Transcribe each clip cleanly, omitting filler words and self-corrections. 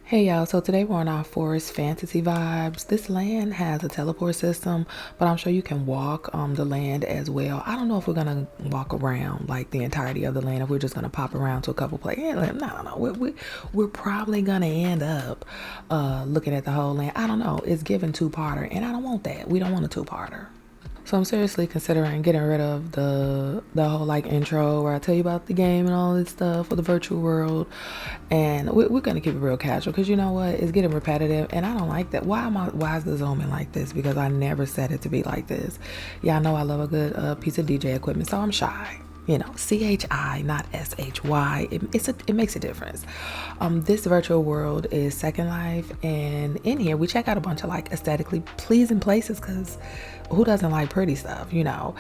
Hey y'all, so today we're on our forest fantasy vibes. This land has a teleport system, but I'm sure you can walk the land as well. I don't know if we're gonna walk around like the entirety of the land, if we're just gonna pop around to a couple places. No. We're probably gonna end up looking at the whole land. I don't know. It's given two-parter, and I don't want that. We don't want a two-parter. So I'm seriously considering getting rid of the whole like intro where I tell you about the game and all this stuff for the virtual world, and we're gonna keep it real casual because you know what, it's getting repetitive and I don't like that. Why is the zooming like this? Because I never set it to be like this. Yeah, I know I love a good piece of DJ equipment, so I'm shy. You know, CHI, not SHY. It makes a difference. This virtual world is Second Life, and in here we check out a bunch of like aesthetically pleasing places because who doesn't like pretty stuff, you know?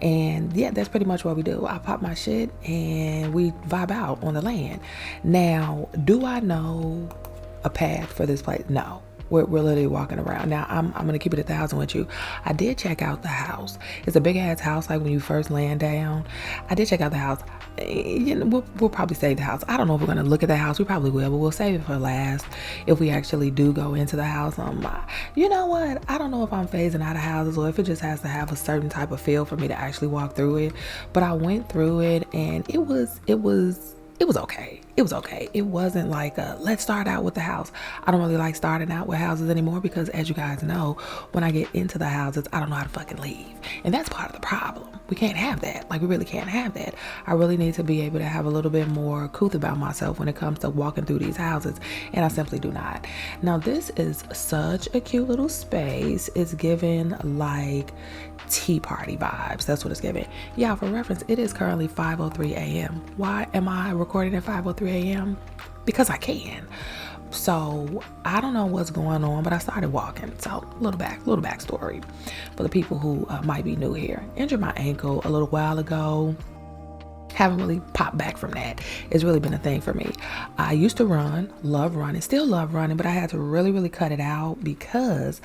And yeah, that's pretty much what we do. I pop my shit and we vibe out on the land. Now, do I know a path for this place? No. We're literally walking around. Now, I'm going to keep it 1,000 with you. I did check out the house. It's a big ass house, like when you first land down. I did check out the house. You know, we'll probably save the house. I don't know if we're going to look at the house. We probably will, but we'll save it for last if we actually do go into the house. You know what? I don't know if I'm phasing out of houses or if it just has to have a certain type of feel for me to actually walk through it. But I went through it and it was okay. It was okay. It wasn't like let's start out with the house. I don't really like starting out with houses anymore because, as you guys know, when I get into the houses, I don't know how to fucking leave. And that's part of the problem. We can't have that. Like, we really can't have that. I really need to be able to have a little bit more couth about myself when it comes to walking through these houses. And I simply do not. Now, this is such a cute little space. It's given like tea party vibes. That's what it's giving. Yeah, for reference, it is currently 5:03 a.m. Why am I recording at 5:03 a.m.? Because I can. So I don't know what's going on, but I started walking. So little backstory for the people who might be new here. Injured my ankle a little while ago. Haven't really popped back from that. It's really been a thing for me. I used to run, love running, still love running, but I had to really cut it out because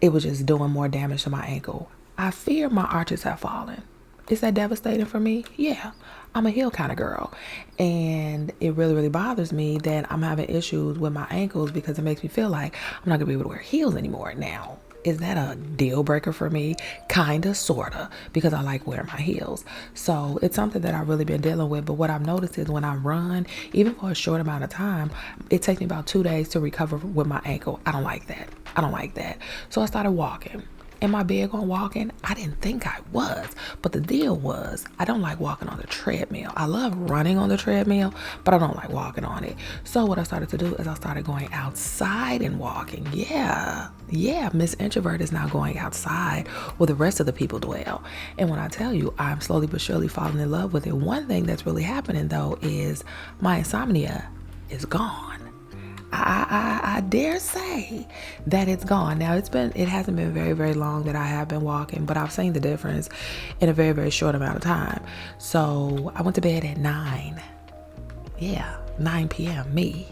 it was just doing more damage to my ankle. I fear my arches have fallen. Is that devastating for me? Yeah. I'm a heel kind of girl. And it really bothers me that I'm having issues with my ankles because it makes me feel like I'm not going to be able to wear heels anymore. Now, is that a deal breaker for me? Kinda, sorta, because I like wearing my heels. So it's something that I've really been dealing with. But what I've noticed is when I run, even for a short amount of time, it takes me about 2 days to recover with my ankle. I don't like that. So I started walking. Am I big on walking? I didn't think I was. But the deal was, I don't like walking on the treadmill. I love running on the treadmill, but I don't like walking on it. So what I started to do is I started going outside and walking. Yeah, Miss Introvert is now going outside where the rest of the people dwell. And when I tell you, I'm slowly but surely falling in love with it. One thing that's really happening though is my insomnia is gone. I dare say that it's gone. Now it hasn't been very long that I have been walking, but I've seen the difference in a very short amount of time. So I went to bed at 9. Yeah, 9 p.m. Me,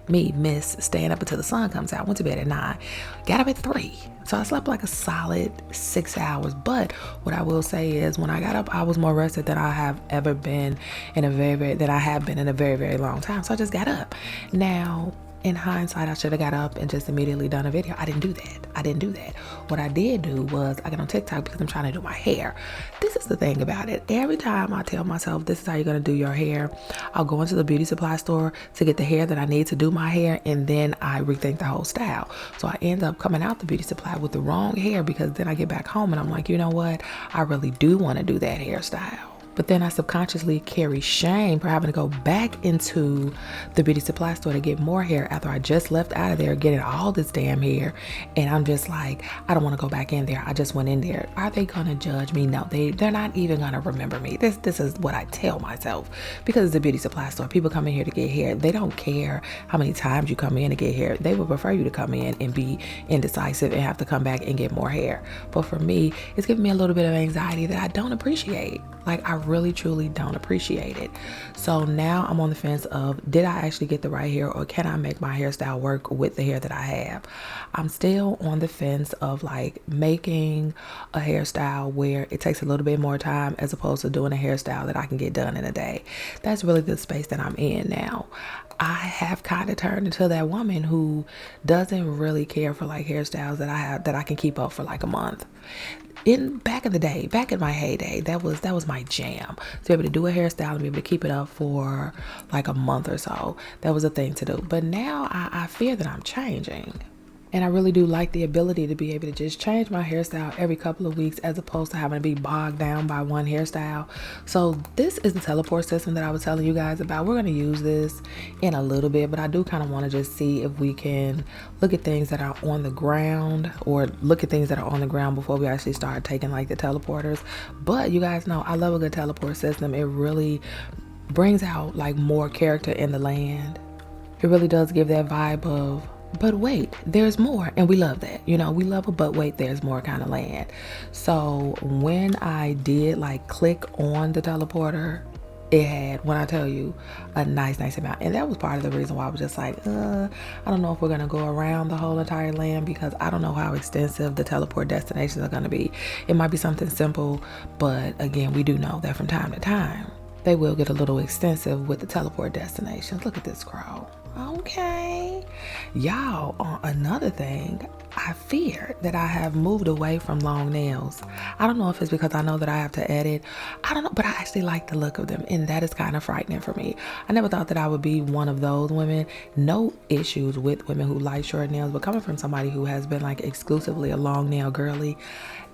miss staying up until the sun comes out. Went to bed at 9, got up at 3. So I slept like a solid 6 hours. But what I will say is when I got up, I was more rested than I have ever been in a very long time. So I just got up. Now, in hindsight, I should have got up and just immediately done a video. I didn't do that. What I did do was I got on TikTok because I'm trying to do my hair. This is the thing about it. Every time I tell myself this is how you're going to do your hair, I'll go into the beauty supply store to get the hair that I need to do my hair, and then I rethink the whole style. So I end up coming out the beauty supply with the wrong hair because then I get back home and I'm like, you know what? I really do want to do that hairstyle. But then I subconsciously carry shame for having to go back into the beauty supply store to get more hair after I just left out of there getting all this damn hair. And I'm just like, I don't want to go back in there. I just went in there. Are they going to judge me? No, they're not even going to remember me. This is what I tell myself because it's a beauty supply store. People come in here to get hair. They don't care how many times you come in to get hair. They would prefer you to come in and be indecisive and have to come back and get more hair. But for me, it's giving me a little bit of anxiety that I don't appreciate. Like, I really truly don't appreciate it. So now I'm on the fence of, did I actually get the right hair, or can I make my hairstyle work with the hair that I have? I'm still on the fence of like making a hairstyle where it takes a little bit more time as opposed to doing a hairstyle that I can get done in a day. That's really the space that I'm in now. I have kind of turned into that woman who doesn't really care for like hairstyles that I can keep up for like a month. In back in the day, back in my heyday, that was my jam. To be able to do a hairstyle and be able to keep it up for like a month or so. That was a thing to do. But now I fear that I'm changing. And I really do like the ability to be able to just change my hairstyle every couple of weeks as opposed to having to be bogged down by one hairstyle. So this is the teleport system that I was telling you guys about. We're going to use this in a little bit, but I do kind of want to just see if we can look at things that are on the ground, or look at things that are on the ground before we actually start taking like the teleporters. But you guys know I love a good teleport system. It really brings out like more character in the land. It really does give that vibe of, but wait, there's more. And we love that. You know, we love a but wait, there's more kind of land. So when I did like click on the teleporter, it had, when I tell you, a nice amount. And that was part of the reason why I was just like, I don't know if we're going to go around the whole entire land, because I don't know how extensive the teleport destinations are going to be. It might be something simple, but again, we do know that from time to time, they will get a little extensive with the teleport destinations. Look at this crow. Okay. Y'all, on another thing, I fear that I have moved away from long nails. I don't know if it's because I know that I have to edit. I don't know, but I actually like the look of them, and that is kind of frightening for me. I never thought that I would be one of those women. No issues with women who like short nails, but coming from somebody who has been like exclusively a long nail girly,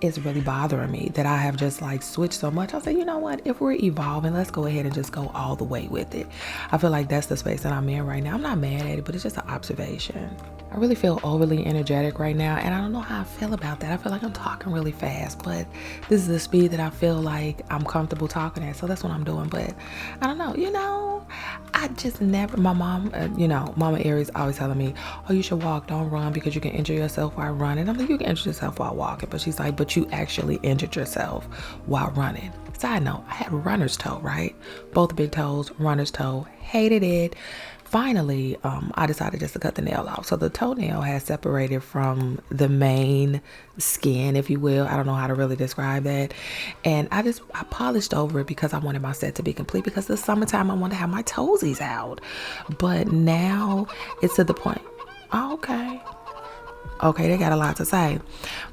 it's really bothering me that I have just like switched so much. I'll say, you know what, if we're evolving, let's go ahead and just go all the way with it. I feel like that's the space that I'm in right now. I'm not mad at it, but it's just an observation. I really feel overly energetic right now, and I don't know how I feel about that. I feel like I'm talking really fast, but this is the speed that I feel like I'm comfortable talking at, so that's what I'm doing. But I don't know, I just never, my mom, Mama Aries always telling me, oh, you should walk, don't run, because you can injure yourself while running. I'm like, you can injure yourself while walking, but she's like, but you actually injured yourself while running. Side note, I had runner's toe, right? Both big toes, runner's toe, hated it. Finally, I decided just to cut the nail off. So the toenail has separated from the main skin, if you will. I don't know how to really describe that. And I polished over it because I wanted my set to be complete, because this summertime I want to have my toesies out. But now it's to the point. Oh, okay, they got a lot to say.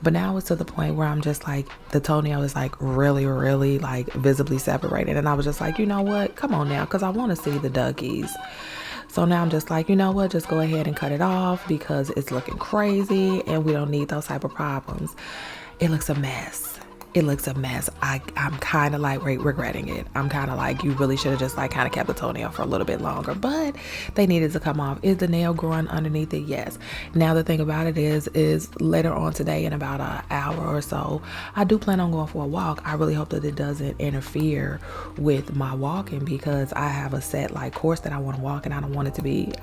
But now it's to the point where I'm just like, the toenail is like really, really like visibly separated. And I was just like, you know what? Come on now, because I want to see the duckies. So now I'm just like, you know what? Just go ahead and cut it off, because it's looking crazy and we don't need those type of problems. It looks a mess. It looks a mess. I'm kind of like regretting it. I'm kind of like, you really should have just like kind of kept the toenail for a little bit longer, but they needed to come off. Is the nail growing underneath it? Yes. Now the thing about it is later on today, in about an hour or so, I do plan on going for a walk. I really hope that it doesn't interfere with my walking, because I have a set like course that I want to walk, and I don't want to be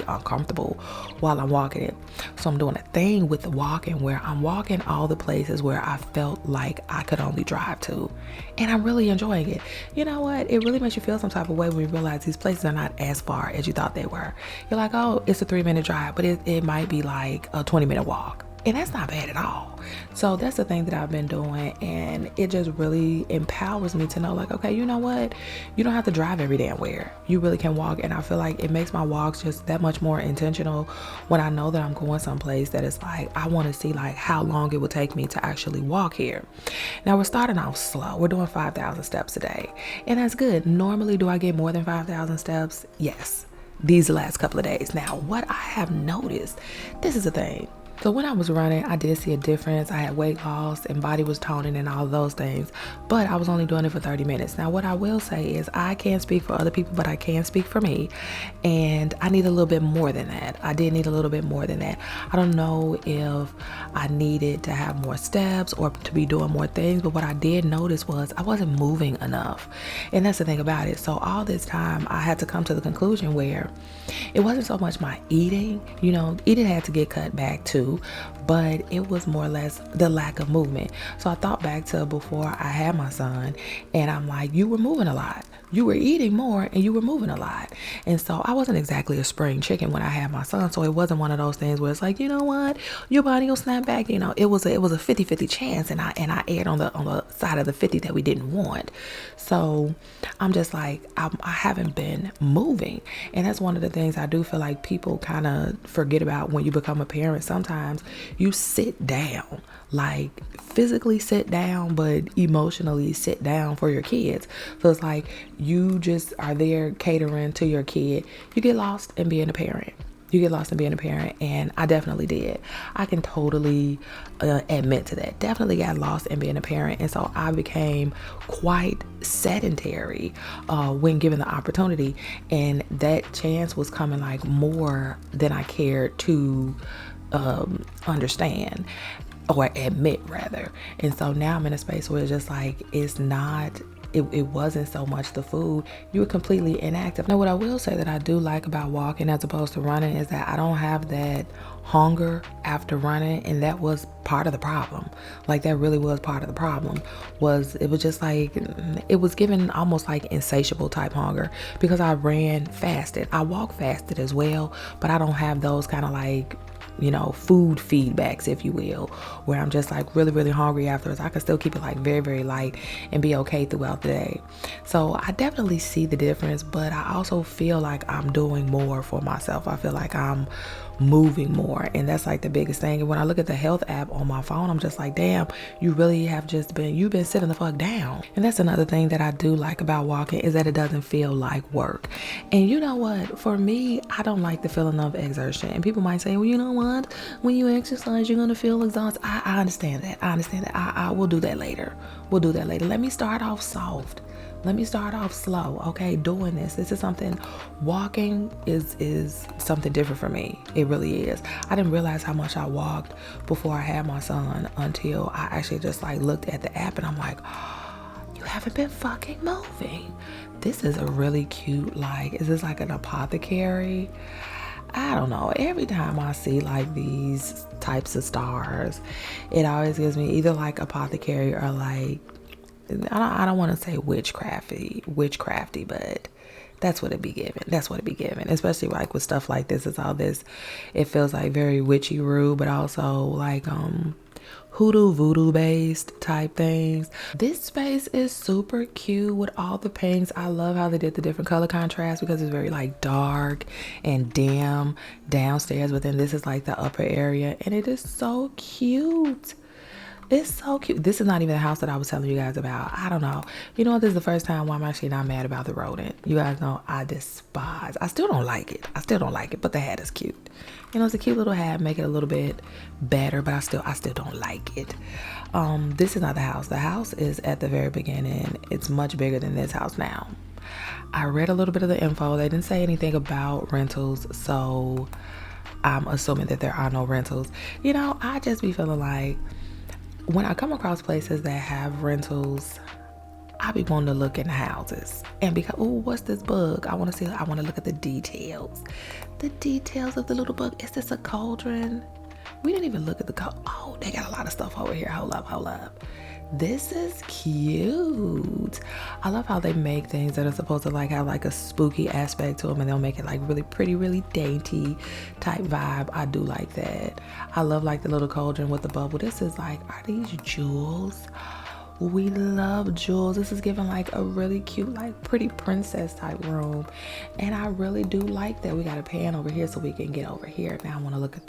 uncomfortable while I'm walking it. So I'm doing a thing with the walking where I'm walking all the places where I felt like I could only drive to, and I'm really enjoying it. You know what? It really makes you feel some type of way when you realize these places are not as far as you thought they were. You're like, oh, it's a 3-minute drive, but it might be like a 20-minute walk. And that's not bad at all. So that's the thing that I've been doing, and it just really empowers me to know, like, okay, you know what? You don't have to drive every damn where. You really can walk, and I feel like it makes my walks just that much more intentional when I know that I'm going someplace that is like, I want to see like how long it would take me to actually walk here. Now we're starting off slow. We're doing 5,000 steps a day, and that's good. Normally, do I get more than 5,000 steps? Yes. These last couple of days. Now, what I have noticed, this is the thing. So when I was running, I did see a difference. I had weight loss and body was toning and all those things, but I was only doing it for 30 minutes. Now, what I will say is I can't speak for other people, but I can speak for me. And I need a little bit more than that. I did need a little bit more than that. I don't know if I needed to have more steps or to be doing more things, but what I did notice was I wasn't moving enough. And that's the thing about it. So all this time I had to come to the conclusion where it wasn't so much my eating, eating had to get cut back too, but it was more or less the lack of movement. So I thought back to before I had my son, and I'm like, you were moving a lot. you were eating more and you were moving a lot. And so I wasn't exactly a spring chicken when I had my son. So it wasn't one of those things where it's like, you know what, your body will snap back. You know, it was a 50-50 chance, and I aired on the side of the 50 that we didn't want. So I'm just like, I haven't been moving. And that's one of the things I do feel like people kind of forget about when you become a parent. Sometimes you sit down, like physically sit down, but emotionally sit down for your kids. So it's like you just are there catering to your kid. You get lost in being a parent. And I definitely did. I can totally admit to that. Definitely got lost in being a parent. And so I became quite sedentary when given the opportunity. And that chance was coming like more than I cared to understand, or admit rather. And so now I'm in a space where it's just like, it wasn't so much the food. You were completely inactive. Now, what I will say that I do like about walking as opposed to running is that I don't have that hunger after running. And that was part of the problem. Like, that really was part of the problem. It was just like, it was given almost like insatiable type hunger, because I ran fasted. I walk fasted as well, but I don't have those kind of like, food feedbacks, if you will, where I'm just like really, really hungry afterwards. I can still keep it like very, very light and be okay throughout the day. So I definitely see the difference, but I also feel like I'm doing more for myself. I feel like I'm moving more, and that's like the biggest thing. And when I look at the health app on my phone, I'm just like, damn, you really have you've been sitting the fuck down. And that's another thing that I do like about walking, is that it doesn't feel like work. And you know what, for me, I don't like the feeling of exertion. And people might say, well, you know what, when you exercise you're gonna feel exhausted. I understand that. I will do that later. Let me start off soft. Let me start off slow, okay? Doing this is something. Walking is something different for me. It really is. I didn't realize how much I walked before I had my son until I actually just like looked at the app, and I'm like, oh, you haven't been fucking moving. This is a really cute, like, is this like an apothecary? I don't know. Every time I see like these types of stars, it always gives me either like apothecary or like, I don't want to say witchcrafty, but that's what it be given. Especially like with stuff like this. It's all this. It feels like very witchy-roo, but also like hoodoo voodoo based type things. This space is super cute with all the pinks. I love how they did the different color contrast, because it's very like dark and dim downstairs, but then this is like the upper area, and it is so cute. It's so cute. This is not even the house that I was telling you guys about. I don't know. You know what? This is the first time where I'm actually not mad about the rodent. You guys know I still don't like it. But the hat is cute. It's a cute little hat. Make it a little bit better, but I still don't like it. This is not the house. The house is at the very beginning. It's much bigger than this house now. I read a little bit of the info. They didn't say anything about rentals, so I'm assuming that there are no rentals. I just be feeling like, when I come across places that have rentals, I be wanting to look in the houses and be like, oh, what's this bug? I want to look at the details. The details of the little bug. Is this a cauldron? We didn't even look at the cauldron. Oh, they got a lot of stuff over here. Hold up. This is cute. I love how they make things that are supposed to like have like a spooky aspect to them, and they'll make it like really pretty, really dainty type vibe. I do like that. I love like the little cauldron with the bubble. This is like, are these jewels? We love jewels. This is giving like a really cute, like pretty princess type room. And I really do like that. We got a pan over here so we can get over here. Now I want to look at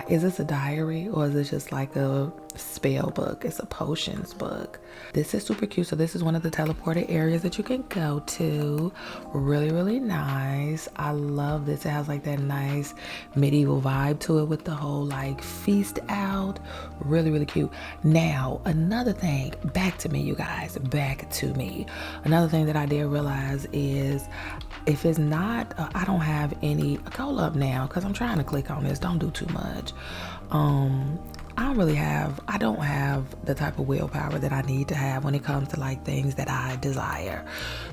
is this a diary, or is this just like a spell book? It's a potions book. This is super cute. So this is one of the teleported areas that you can go to. Really, really nice. I love this. It has like that nice medieval vibe to it with the whole like feast out. Really, really cute. Now, another thing, back to me, you guys, Another thing that I did realize is, if it's not, I don't have any, go up now, because I'm trying to click on this. Don't do too much. I don't have the type of willpower that I need to have when it comes to like things that I desire.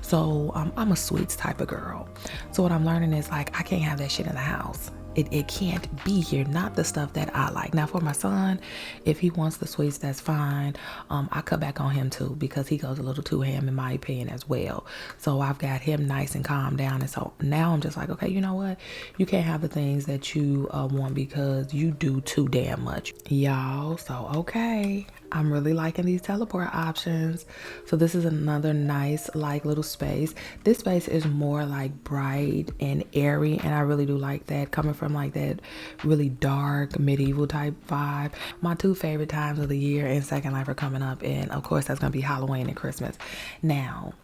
So I'm a sweets type of girl. So what I'm learning is like, I can't have that shit in the house. it can't be here. Not the stuff that I like. Now for my son, if he wants the sweets, that's fine. I cut back on him too because he goes a little too ham in my opinion as well. So I've got him nice and calm down. And so now I'm just like, okay, you know what? You can't have the things that you want because you do too damn much, y'all. So okay, I'm really liking these teleport options. So this is another nice like little space. This space is more like bright and airy, and I really do like that, coming from like that really dark medieval type vibe. My two favorite times of the year in Second Life are coming up, and of course that's gonna be Halloween and Christmas. Now,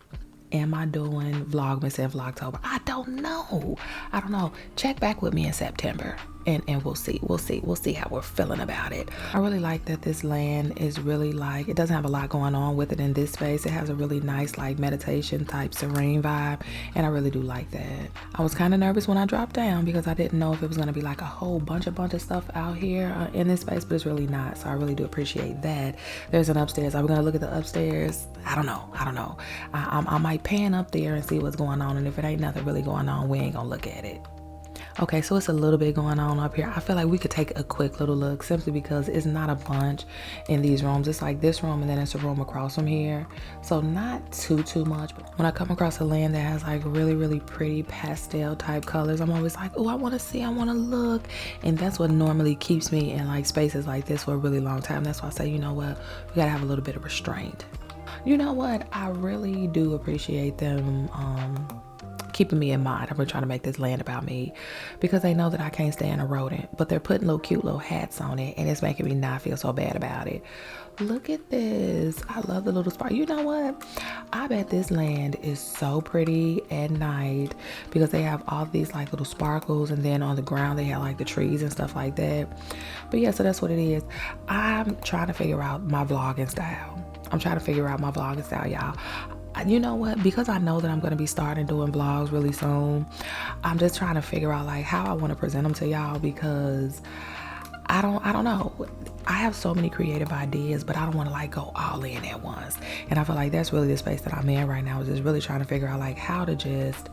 am I doing Vlogmas and Vlogtober? I don't know. Check back with me in September and we'll see how we're feeling about it. I really like that this land is really like, it doesn't have a lot going on with it in this space. It has a really nice like meditation type serene vibe, and I really do like that. I was kind of nervous when I dropped down because I didn't know if it was going to be like a whole bunch of stuff out here in this space, but it's really not. So I really do appreciate that. There's an upstairs. Are we going to look at the upstairs? I don't know. I might pan up there and see what's going on, and if it ain't nothing really going on, we ain't gonna look at it. Okay, so it's a little bit going on up here. I feel like we could take a quick little look simply because it's not a bunch in these rooms. It's like this room and then it's a room across from here. So not too much. But when I come across a land that has like really pretty pastel type colors, I'm always like, oh, I want to see, I want to look. And that's what normally keeps me in like spaces like this for a really long time. That's why I say, you know what, we got to have a little bit of restraint. You know what, I really do appreciate them keeping me in mind. I've been trying to make this land about me because they know that I can't stand a rodent, but they're putting little cute little hats on it, and it's making me not feel so bad about it. Look at this. I love the little spot. You know what? I bet this land is so pretty at night because they have all these like little sparkles, and then on the ground they have like the trees and stuff like that. But yeah, so that's what it is. I'm trying to figure out my vlogging style. Y'all. You know what, because I know that I'm going to be starting doing vlogs really soon, I'm just trying to figure out like how I want to present them to y'all, because I don't know. I have so many creative ideas, but I don't want to like go all in at once. And I feel like that's really the space that I'm in right now, is just really trying to figure out like how to just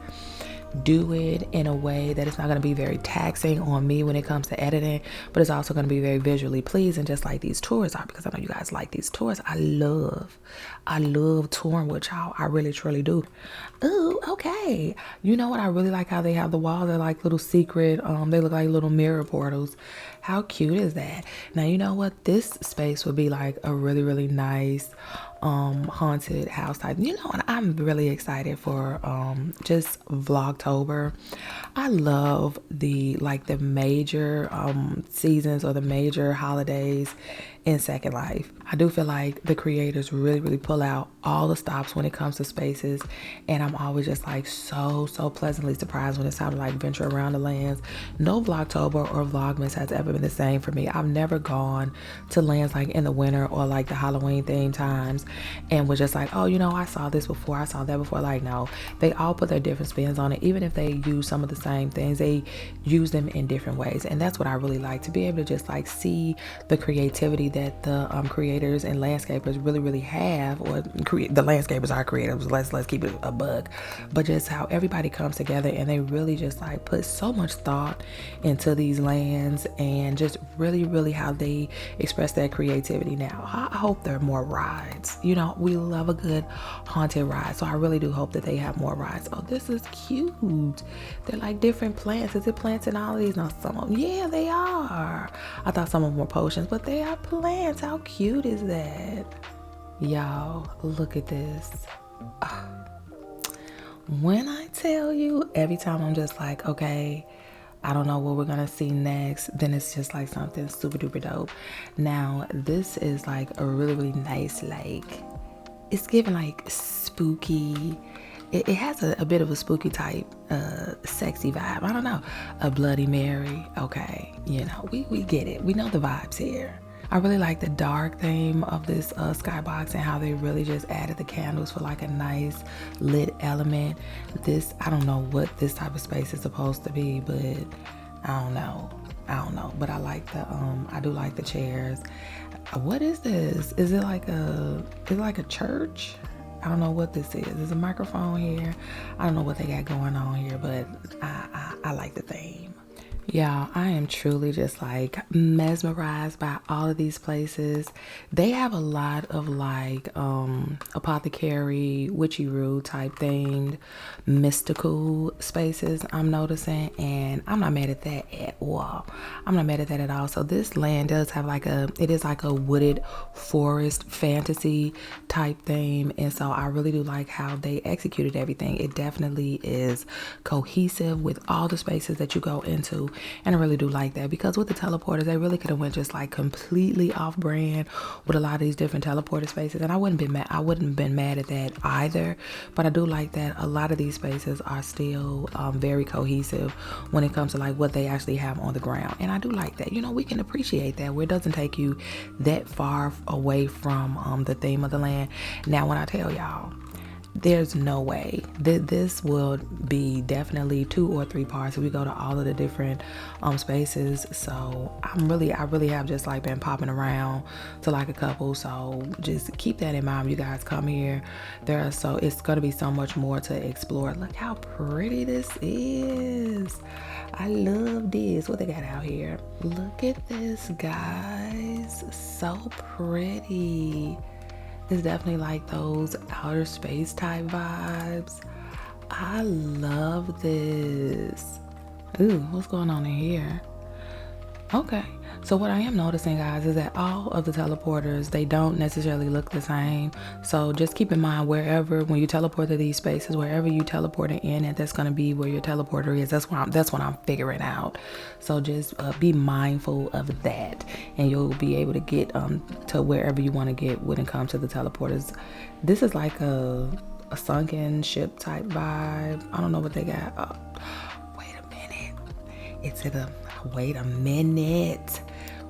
do it in a way that it's not going to be very taxing on me when it comes to editing, but it's also going to be very visually pleasing, just like these tours are, because I know you guys like these tours. I love touring with y'all. I really truly do. Ooh, okay. You know what? I really like how they have the walls. They're like little secret, they look like little mirror portals. How cute is that? Now, you know what? This space would be like a really nice haunted house type. You know, and I'm really excited for just Vlogtober. I love the major seasons or the major holidays in Second Life. I do feel like the creators really pull out all the stops when it comes to spaces, and I'm always just like so pleasantly surprised when it's time to like venture around the lands. No Vlogtober or Vlogmas has ever been the same for me. I've never gone to lands like in the winter or like the Halloween themed times and was just like, oh, you know, I saw this before, I saw that before. Like, no, they all put their different spins on it. Even if they use some of the same things, they use them in different ways, and that's what I really like, to be able to just like see the creativity that the creators and landscapers really have, or the landscapers are creators, let's keep it a bug, but just how everybody comes together and they really just like put so much thought into these lands, and just really how they express their creativity. Now I hope there are more rides. You know, we love a good haunted ride, so I really do hope that they have more rides. Oh, this is cute. They're like different plants. Is it plants and all these? No, some of them, yeah, they are. I thought some of them were potions, but they are plants. How cute is that? Y'all, look at this. When I tell you, every time I'm just like, okay, I don't know what we're gonna see next, then it's just like something super duper dope. Now this is like a really nice, like, it's giving like spooky. It has a bit of a spooky type sexy vibe. I don't know, a Bloody Mary. Okay, you know, we get it, we know the vibes here. I really like the dark theme of this skybox, and how they really just added the candles for like a nice lit element. This, I don't know what this type of space is supposed to be, but I don't know, but I like the I do like the chairs. What is this? Is it like a church? I don't know what this is. There's a microphone here. I don't know what they got going on here, but I like the theme. Yeah, I am truly just like mesmerized by all of these places. They have a lot of like apothecary, witchy type themed mystical spaces I'm noticing, and I'm not mad at that at all. I'm not mad at that at all. So this land does have like it is like a wooded forest fantasy type theme, and so I really do like how they executed everything. It definitely is cohesive with all the spaces that you go into, and I really do like that, because with the teleporters they really could have went just like completely off brand with a lot of these different teleporter spaces, and I wouldn't have been mad at that either. But I do like that a lot of these spaces are still very cohesive when it comes to like what they actually have on the ground, and I do like that. We can appreciate that where it doesn't take you that far away from the theme of the land. Now when I tell y'all, there's no way that this will be definitely 2 or 3 parts if we go to all of the different spaces. So I really have just like been popping around to like a couple. So just keep that in mind when you guys come here. It's going to be so much more to explore. Look how pretty this is. I love this. What they got out here? Look at this, guys. So pretty. It's definitely like those outer space type vibes. I love this. Ooh, what's going on in here? Okay, so what I am noticing, guys, is that all of the teleporters, they don't necessarily look the same. So just keep in mind, when you teleport to these spaces, wherever you teleporting in, and that's going to be where your teleporter is. That's what I'm figuring out. So just be mindful of that, and you'll be able to get to wherever you want to get when it comes to the teleporters. This is like a sunken ship type vibe. I don't know what they got. Wait a minute. Wait a minute.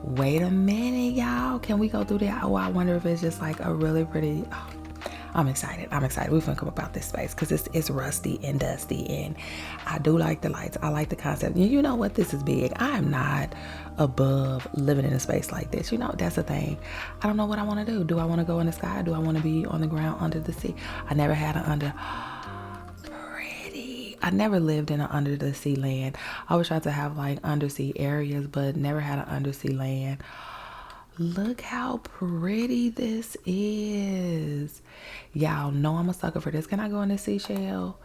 Wait a minute, y'all. Can we go through that? Oh, I wonder if it's just like a really pretty. Oh, I'm excited. We're gonna come about this space because it's rusty and dusty, and I do like the lights. I like the concept. You know what? This is big. I am not above living in a space like this. That's the thing. I don't know what I want to do. Do I want to go in the sky? Do I want to be on the ground under the sea? I never had an under. I never lived in an under the sea land. I always tried to have like undersea areas, but never had an undersea land. Look how pretty this is. Y'all know I'm a sucker for this. Can I go in the seashell?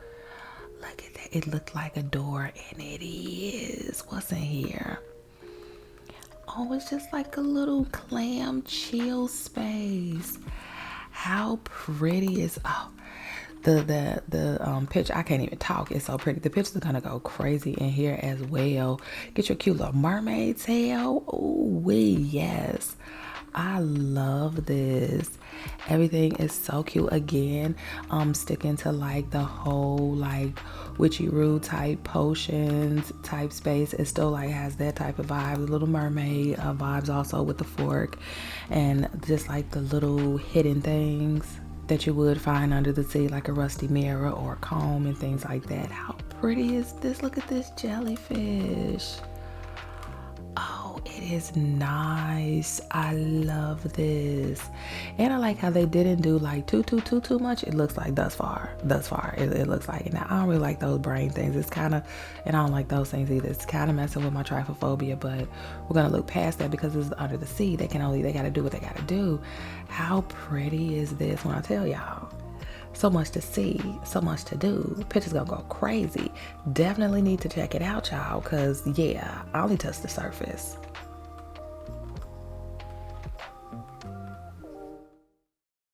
Look at that. It looked like a door, and it is. What's in here? Oh, it's just like a little clam chill space. How pretty is the picture. I can't even talk. It's so pretty. The pictures are gonna go crazy in here as well. Get your cute little mermaid tail. Oh, yes. I love this. Everything is so cute. Again, sticking to like the whole like witchy type potions type space. It still like has that type of vibe. The Little Mermaid vibes also with the fork, and just like the little hidden things that you would find under the sea, like a rusty mirror or a comb and things like that. How pretty is this? Look at this jellyfish. Oh, it is nice. I love this. And I like how they didn't do like too much. It looks like thus far. It looks like it. Now, I don't really like those brain things. It's kind of, and I don't like those things either. It's kind of messing with my trypophobia, but we're going to look past that because it's under the sea. They got to do what they got to do. How pretty is this when I tell y'all? So much to see, so much to do. Pictures gonna go crazy. Definitely need to check it out, y'all, because yeah, I only touched the surface.